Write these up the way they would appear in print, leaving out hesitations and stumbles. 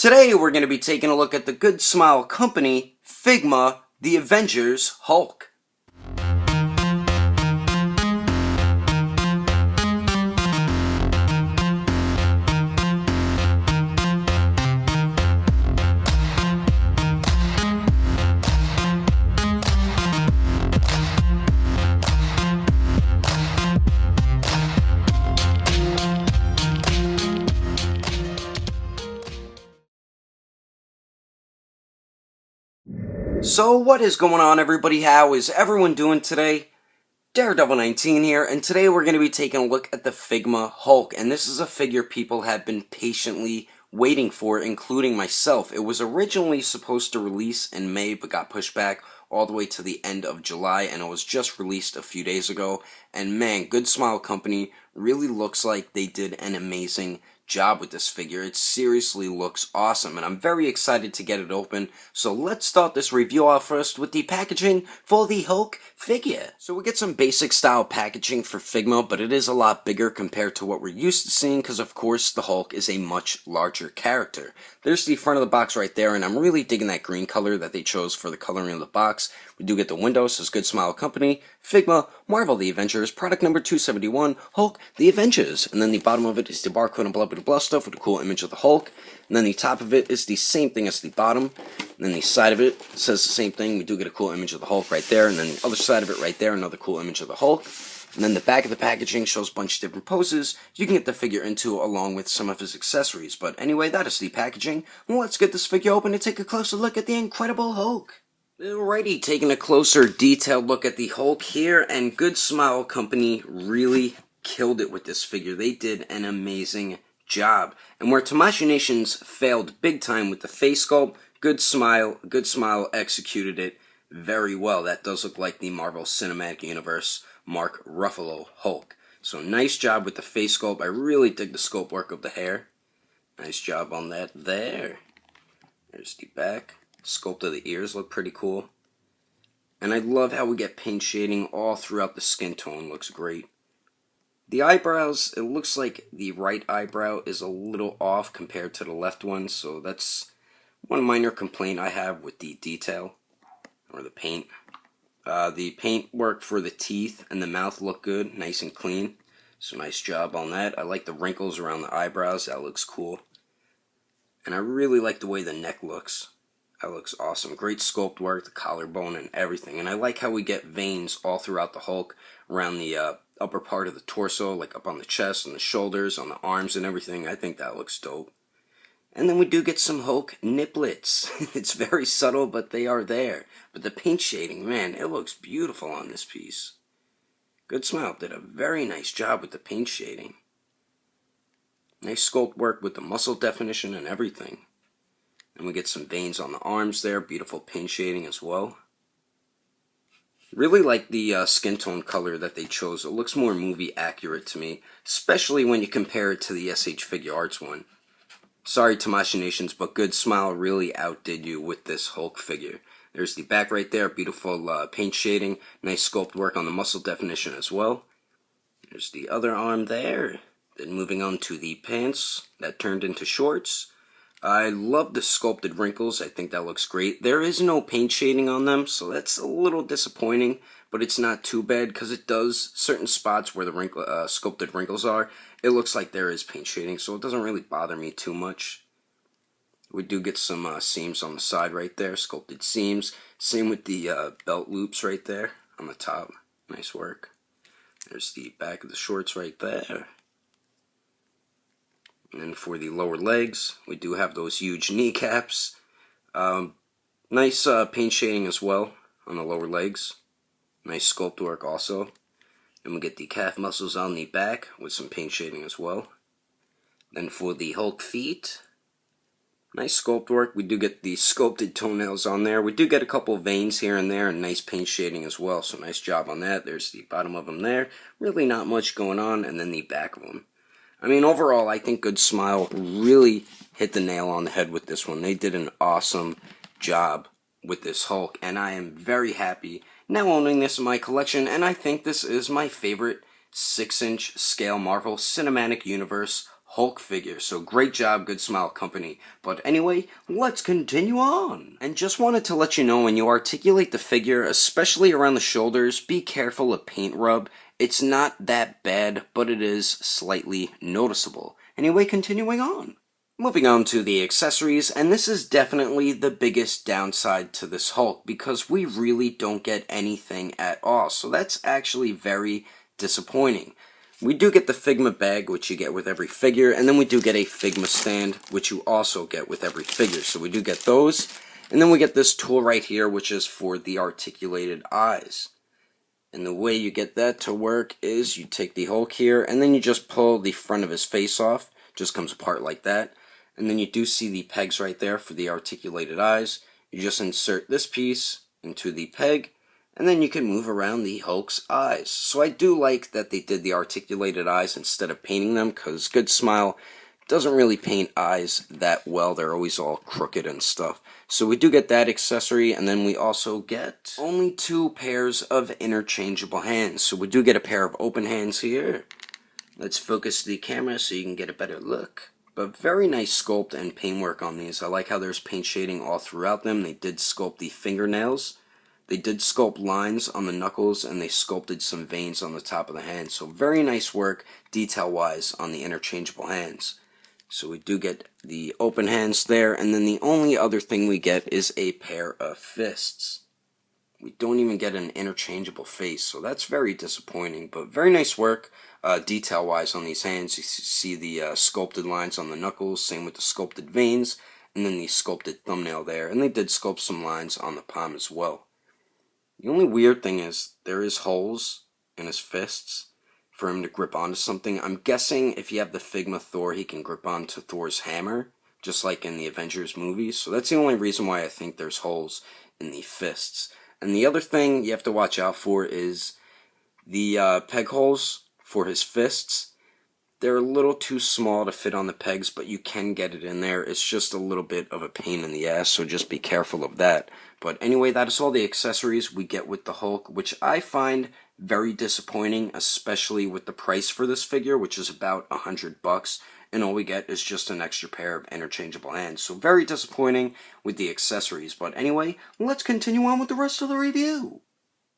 Today we're going to be taking a look at the Good Smile Company, Figma, the Avengers Hulk. So what is going on, everybody? How is everyone doing today? Daredevil19 here, and today we're going to be taking a look at the Figma Hulk, and this is a figure people have been patiently waiting for, including myself. It was originally supposed to release in May, but got pushed back all the way to the end of July, and it was just released a few days ago. And man, Good Smile Company really looks like they did an amazing job with this figure. It seriously looks awesome, and I'm very excited to get it open. So let's start this review off first with the packaging for the Hulk figure. So we get some basic style packaging for Figma, but it is a lot bigger compared to what we're used to seeing because of course the Hulk is a much larger character. There's the front of the box right there, and I'm really digging that green color that they chose for the coloring of the box. We do get the window, says Good Smile Company, Figma, Marvel the Avengers, product number 271, Hulk the Avengers. And then the bottom of it is the barcode and blah blah blah stuff with a cool image of the Hulk. And then the top of it is the same thing as the bottom. And then the side of it says the same thing. We do get a cool image of the Hulk right there. And then the other side of it right there, another cool image of the Hulk. And then the back of the packaging shows a bunch of different poses you can get the figure into along with some of his accessories. But anyway, that is the packaging. Well, let's get this figure open and take a closer look at the Incredible Hulk. Alrighty, taking a closer detailed look at the Hulk here, and Good Smile Company really killed it with this figure. They did an amazing job. And where Tamashii Nations failed big time with the face sculpt, Good Smile executed it very well. That does look like the Marvel Cinematic Universe Mark Ruffalo Hulk. So nice job with the face sculpt. I really dig the sculpt work of the hair. Nice job on that there. There's the back. Sculpt of the ears look pretty cool. And I love how we get paint shading all throughout the skin tone. Looks great. The eyebrows, it looks like the right eyebrow is a little off compared to the left one. So that's one minor complaint I have with the detail or the paint. The paint work for the teeth and the mouth look good, nice and clean. So nice job on that. I like the wrinkles around the eyebrows. That looks cool. And I really like the way the neck looks. That looks awesome. Great sculpt work, the collarbone and everything. And I like how we get veins all throughout the Hulk around the upper part of the torso, like up on the chest and the shoulders, on the arms and everything. I think that looks dope. And then we do get some Hulk niplets. It's very subtle, but they are there. But the paint shading, man, it looks beautiful on this piece. Good Smile did a very nice job with the paint shading. Nice sculpt work with the muscle definition and everything. And we get some veins on the arms there. Beautiful paint shading as well. Really like the skin tone color that they chose. It looks more movie accurate to me, especially when you compare it to the SH Figure Arts one. Sorry, Tamashii Nations, but Good Smile really outdid you with this Hulk figure. There's the back right there. Beautiful paint shading. Nice sculpt work on the muscle definition as well. There's the other arm there. Then moving on to the pants that turned into shorts. I love the sculpted wrinkles. I think that looks great. There is no paint shading on them, so that's a little disappointing, but it's not too bad because it does certain spots where the sculpted wrinkles are. It looks like there is paint shading, so it doesn't really bother me too much. We do get some seams on the side right there, sculpted seams. Same with the belt loops right there on the top. Nice work. There's the back of the shorts right there. And then for the lower legs, we do have those huge kneecaps. Nice paint shading as well on the lower legs. Nice sculpt work also. Then we get the calf muscles on the back with some paint shading as well. Then for the Hulk feet, nice sculpt work. We do get the sculpted toenails on there. We do get a couple veins here and there and nice paint shading as well. So nice job on that. There's the bottom of them there. Really not much going on. And then the back of them. I mean, overall, I think Good Smile really hit the nail on the head with this one. They did an awesome job with this Hulk, and I am very happy now owning this in my collection, and I think this is my favorite 6-inch scale Marvel Cinematic Universe Hulk figure. So great job, Good Smile Company. But anyway, let's continue on. And just wanted to let you know, when you articulate the figure, especially around the shoulders, be careful of paint rub. It's not that bad, but it is slightly noticeable. Anyway, continuing on. Moving on to the accessories, and this is definitely the biggest downside to this Hulk, because we really don't get anything at all. So that's actually very disappointing. We do get the Figma bag, which you get with every figure, and then we do get a Figma stand, which you also get with every figure. So we do get those, and then we get this tool right here, which is for the articulated eyes. And the way you get that to work is you take the Hulk here, and then you just pull the front of his face off. Just comes apart like that. And then you do see the pegs right there for the articulated eyes. You just insert this piece into the peg, and then you can move around the Hulk's eyes. So I do like that they did the articulated eyes instead of painting them, because Good Smile doesn't really paint eyes that well. They're always all crooked and stuff. So we do get that accessory, and then we also get only 2 pairs of interchangeable hands. So we do get a pair of open hands here. Let's focus the camera so you can get a better look. But very nice sculpt and paintwork on these. I like how there's paint shading all throughout them. They did sculpt the fingernails. They did sculpt lines on the knuckles, and they sculpted some veins on the top of the hand. So very nice work detail-wise on the interchangeable hands. So we do get the open hands there, and then the only other thing we get is a pair of fists. We don't even get an interchangeable face, so that's very disappointing, but very nice work detail-wise on these hands. You see the sculpted lines on the knuckles, same with the sculpted veins, and then the sculpted thumbnail there, and they did sculpt some lines on the palm as well. The only weird thing is there is holes in his fists for him to grip onto something. I'm guessing if you have the Figma Thor, he can grip onto Thor's hammer, just like in the Avengers movies, so that's the only reason why I think there's holes in the fists. And the other thing you have to watch out for is the peg holes for his fists. They're a little too small to fit on the pegs, but you can get it in there. It's just a little bit of a pain in the ass, so just be careful of that. But anyway, that is all the accessories we get with the Hulk, which I find very disappointing, especially with the price for this figure, which is about $100. And all we get is just an extra pair of interchangeable hands. So very disappointing with the accessories. But anyway, let's continue on with the rest of the review.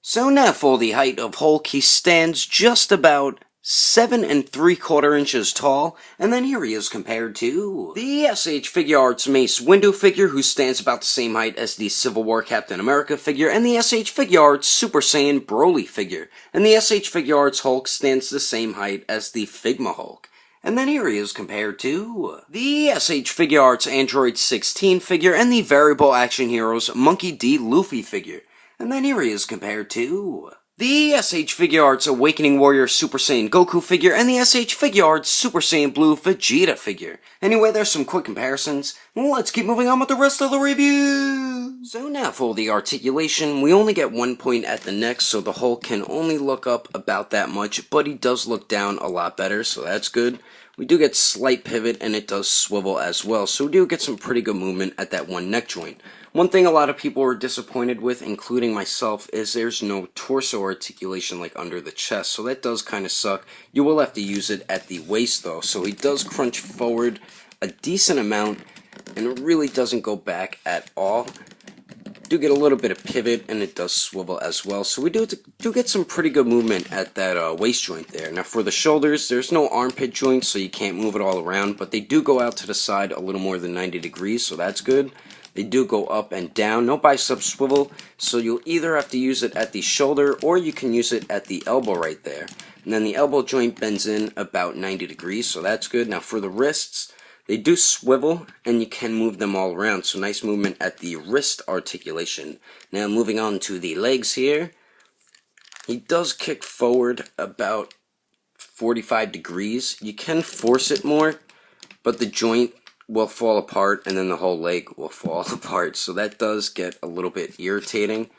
So now for the height of Hulk, he stands just about 7 3/4 inches tall, and then here he is compared to the SH Figure Arts Mace Windu figure, who stands about the same height as the Civil War Captain America figure, and the SH Figure Arts Super Saiyan Broly figure, and the SH Figure Arts Hulk stands the same height as the Figma Hulk. And then here he is compared to the SH Figure Arts Android 16 figure and the Variable Action Heroes Monkey D. Luffy figure. And then here he is compared to the SH Figure Arts Awakening Warrior Super Saiyan Goku figure and the SH Figure Arts Super Saiyan Blue Vegeta figure. Anyway, there's some quick comparisons. Let's keep moving on with the rest of the review. So now for the articulation, we only get 1 point at the neck, so the Hulk can only look up about that much, but he does look down a lot better, so that's good. We do get slight pivot, and it does swivel as well, so we do get some pretty good movement at that one neck joint. One thing a lot of people were disappointed with, including myself, is there's no torso articulation like under the chest, so that does kind of suck. You will have to use it at the waist though, so he does crunch forward a decent amount, and it really doesn't go back at all. Do get a little bit of pivot, and it does swivel as well, so we do get some pretty good movement at that waist joint there. Now for the shoulders, there's no armpit joint, so you can't move it all around, but they do go out to the side a little more than 90 degrees, so that's good. They do go up and down, no bicep swivel, so you'll either have to use it at the shoulder or you can use it at the elbow right there. And then the elbow joint bends in about 90 degrees, so that's good. Now for the wrists, they do swivel and you can move them all around, so nice movement at the wrist articulation. Now moving on to the legs here, he does kick forward about 45 degrees. You can force it more, but the joint will fall apart and then the whole leg will fall apart, so that does get a little bit irritating,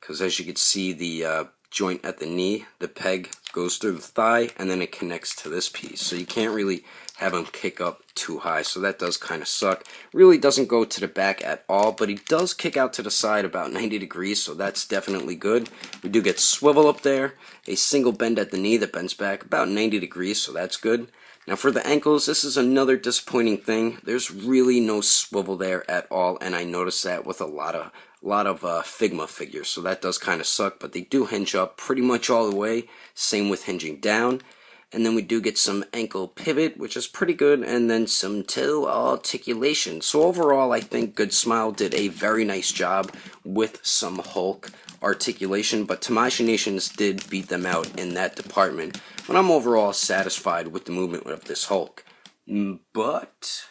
because as you can see, the joint at the knee, the peg goes through the thigh and then it connects to this piece, so you can't really have him kick up too high, so that does kind of suck. Really doesn't go to the back at all, but he does kick out to the side about 90 degrees, so that's definitely good. We do get swivel up there, a single bend at the knee that bends back about 90 degrees, so that's good. Now for the ankles, this is another disappointing thing. There's really no swivel there at all, and I noticed that with a lot of Figma figures, so that does kind of suck, but they do hinge up pretty much all the way. Same with hinging down. And then we do get some ankle pivot, which is pretty good, and then some toe articulation. So overall, I think Good Smile did a very nice job with some Hulk articulation, but Tamashii Nations did beat them out in that department. But I'm overall satisfied with the movement of this Hulk. But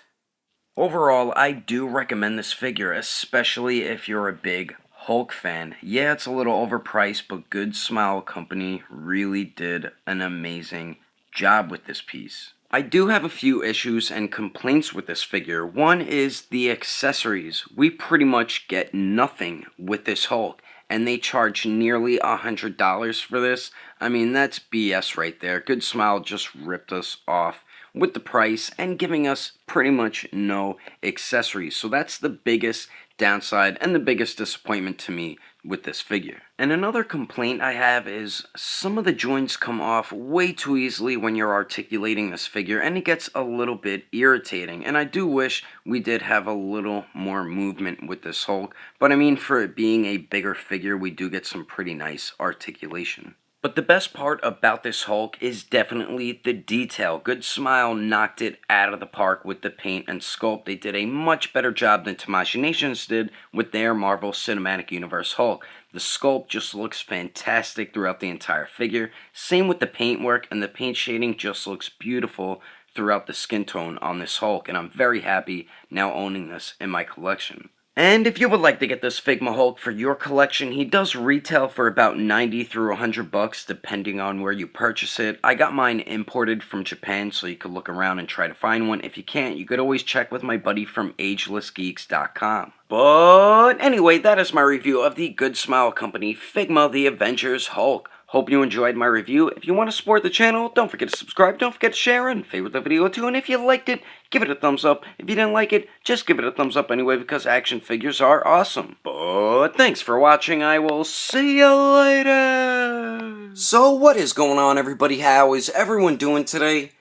overall, I do recommend this figure, especially if you're a big Hulk fan. Yeah, it's a little overpriced, but Good Smile Company really did an amazing job with this piece. I do have a few issues and complaints with this figure. One is the accessories. We pretty much get nothing with this Hulk, and they charge nearly $100 for this. I mean, that's BS right there. Good Smile just ripped us off with the price and giving us pretty much no accessories. So that's the biggest downside and the biggest disappointment to me with this figure. And another complaint I have is some of the joints come off way too easily when you're articulating this figure, and it gets a little bit irritating. And I do wish we did have a little more movement with this Hulk, but I mean, for it being a bigger figure, we do get some pretty nice articulation. But the best part about this Hulk is definitely the detail. Good Smile knocked it out of the park with the paint and sculpt. They did a much better job than Tamashii Nations did with their Marvel Cinematic Universe Hulk. The sculpt just looks fantastic throughout the entire figure. Same with the paint work, and the paint shading just looks beautiful throughout the skin tone on this Hulk, and I'm very happy now owning this in my collection. And if you would like to get this Figma Hulk for your collection, he does retail for about 90 through 100 bucks depending on where you purchase it. I got mine imported from Japan, so you could look around and try to find one. If you can't, you could always check with my buddy from agelessgeeks.com. But anyway, that is my review of the Good Smile Company Figma the Avengers Hulk. Hope you enjoyed my review. If you want to support the channel, don't forget to subscribe, don't forget to share, and favorite the video too. And if you liked it, give it a thumbs up. If you didn't like it, just give it a thumbs up anyway, because action figures are awesome. But thanks for watching. I will see you later. So what is going on, everybody? How is everyone doing today?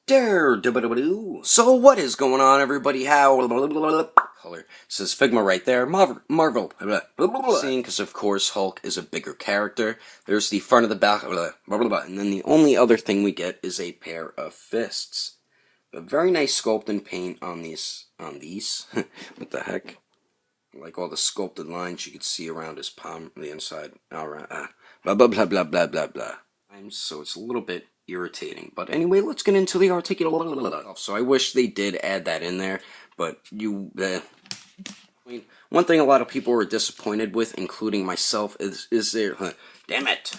So what is going on, everybody? How color says Figma right there. Marvel. Seeing, because of course Hulk is a bigger character. There's the front of the back, and then the only other thing we get is a pair of fists. A very nice sculpt and paint on these. What the heck? Like all the sculpted lines you could see around his palm, the inside. Alright, blah blah blah blah blah blah blah. So it's a little bit irritating, but anyway, let's get into the articulation. So I wish they did add that in there, but one thing a lot of people were disappointed with, including myself, is there. Damn it!